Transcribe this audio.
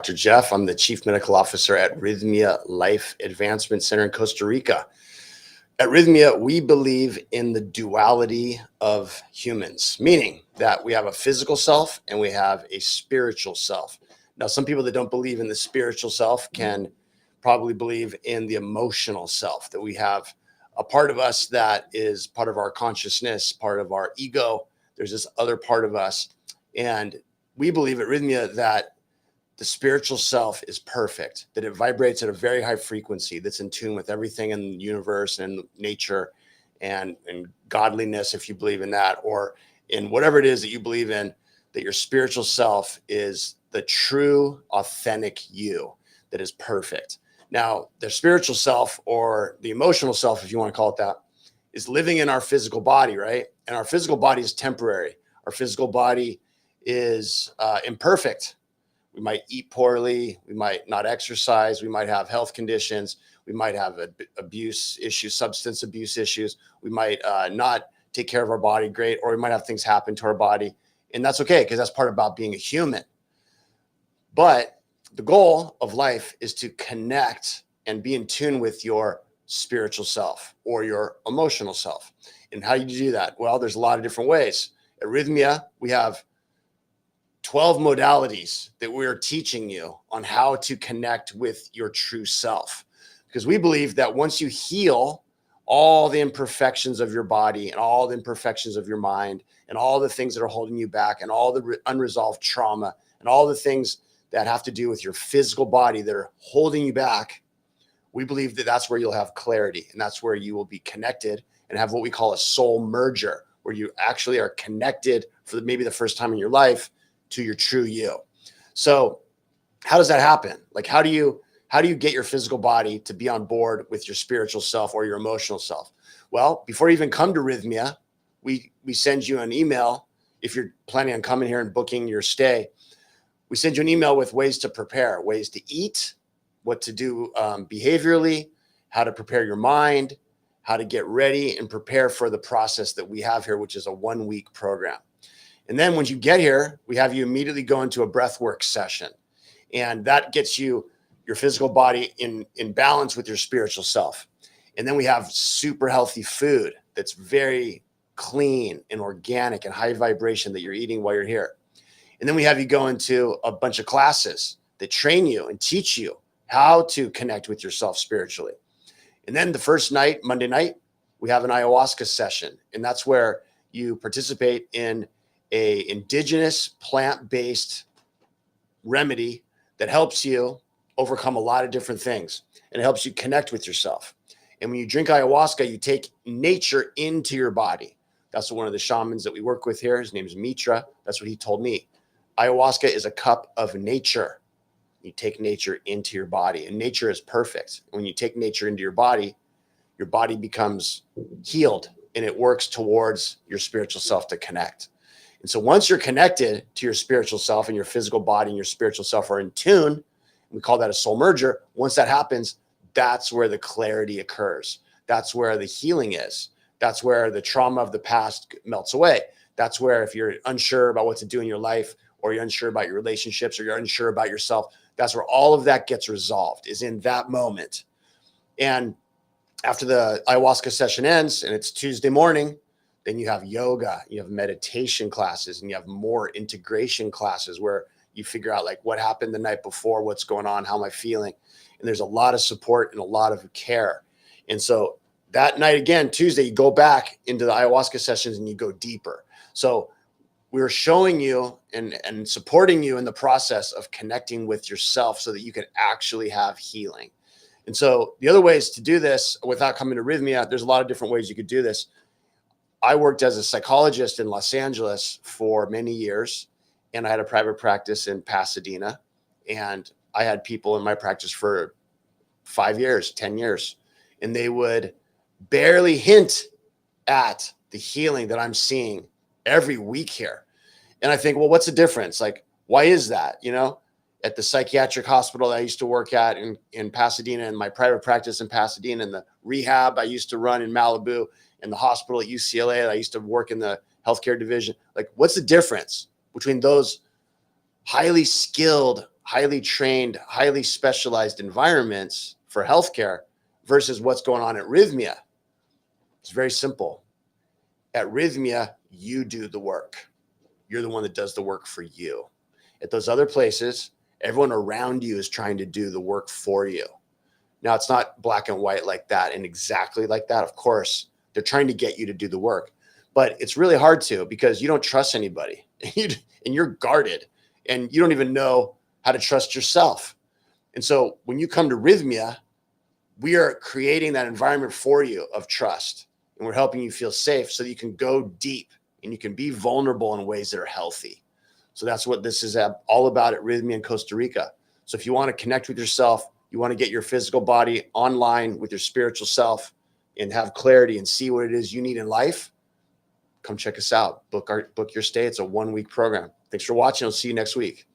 Dr. Jeff. I'm the Chief Medical Officer at Rythmia Life Advancement Center in Costa Rica. At Rythmia, we believe in the duality of humans, meaning that we have a physical self and we have a spiritual self. Now, some people that don't believe in the spiritual self can probably believe in the emotional self, that we have a part of us that is part of our consciousness, part of our ego. There's this other part of us. And we believe at Rythmia that the spiritual self is perfect, that it vibrates at a very high frequency that's in tune with everything in the universe and nature and godliness, if you believe in that, or in whatever it is that you believe in, that your spiritual self is the true, authentic you that is perfect. Now, the spiritual self, or the emotional self, if you want to call it that, is living in our physical body, right? And our physical body is temporary. Our physical body is imperfect. We might eat poorly. We might not exercise. We might have health conditions. We might have abuse issues, substance abuse issues. We might not take care of our body great, or we might have things happen to our body. And that's okay, because that's part about being a human. But the goal of life is to connect and be in tune with your spiritual self or your emotional self. And how do you do that? Well, there's a lot of different ways. At Rythmia, we have 12 modalities that we're teaching you on how to connect with your true self. Because we believe that once you heal all the imperfections of your body and all the imperfections of your mind and all the things that are holding you back and all the unresolved trauma and all the things that have to do with your physical body that are holding you back, we believe that that's where you'll have clarity, and that's where you will be connected and have what we call a soul merger, where you actually are connected for maybe the first time in your life to your true you. So how does that happen? Like, how do you get your physical body to be on board with your spiritual self or your emotional self? Well, before you even come to Rythmia, we send you an email. If you're planning on coming here and booking your stay, we send you an email with ways to prepare, ways to eat, what to do behaviorally, how to prepare your mind, how to get ready and prepare for the process that we have here, which is a 1-week program. And then when you get here, we have you immediately go into a breathwork session. And that gets you your physical body in balance with your spiritual self. And then we have super healthy food that's very clean and organic and high vibration that you're eating while you're here. And then we have you go into a bunch of classes that train you and teach you how to connect with yourself spiritually. And then the first night, Monday night, we have an ayahuasca session. And that's where you participate in a indigenous plant-based remedy that helps you overcome a lot of different things, and it helps you connect with yourself. And when you drink ayahuasca, you take nature into your body. That's one of the shamans that we work with here. His name is Mitra. That's what he told me. Ayahuasca is a cup of nature. You take nature into your body, and nature is perfect. When you take nature into your body becomes healed, and it works towards your spiritual self to connect. And so once you're connected to your spiritual self, and your physical body and your spiritual self are in tune, we call that a soul merger. Once that happens, that's where the clarity occurs. That's where the healing is. That's where the trauma of the past melts away. That's where, if you're unsure about what to do in your life, or you're unsure about your relationships, or you're unsure about yourself, that's where all of that gets resolved, is in that moment. And after the ayahuasca session ends, and it's Tuesday morning, then you have yoga, you have meditation classes, and you have more integration classes where you figure out, like, what happened the night before, what's going on, how am I feeling? And there's a lot of support and a lot of care. And so that night, again, Tuesday, you go back into the ayahuasca sessions and you go deeper. So we're showing you and supporting you in the process of connecting with yourself so that you can actually have healing. And so the other ways to do this without coming to Rythmia, there's a lot of different ways you could do this. I worked as a psychologist in Los Angeles for many years, and I had a private practice in Pasadena, and I had people in my practice for 5 years, 10 years, and they would barely hint at the healing that I'm seeing every week here. And I think, well, what's the difference? Like, why is that? You know, at the psychiatric hospital I used to work at in Pasadena, and my private practice in Pasadena, and the rehab I used to run in Malibu, and the hospital at UCLA, I used to work in the healthcare division. Like, what's the difference between those highly skilled, highly trained, highly specialized environments for healthcare versus what's going on at Rythmia. It's very simple. At Rythmia, you do the work. You're the one that does the work for you. At those other places, everyone around you is trying to do the work for you. Now, it's not black and white like that and exactly like that. Of course, they're trying to get you to do the work, but it's really hard to because you don't trust anybody and you're guarded and you don't even know how to trust yourself. And so when you come to Rythmia, we are creating that environment for you of trust, and we're helping you feel safe so that you can go deep and you can be vulnerable in ways that are healthy. So that's what this is all about at Rythmia in Costa Rica. So if you want to connect with yourself, you want to get your physical body online with your spiritual self and have clarity and see what it is you need in life, come check us out. Book your stay. It's a 1-week program. Thanks for watching. I'll see you next week.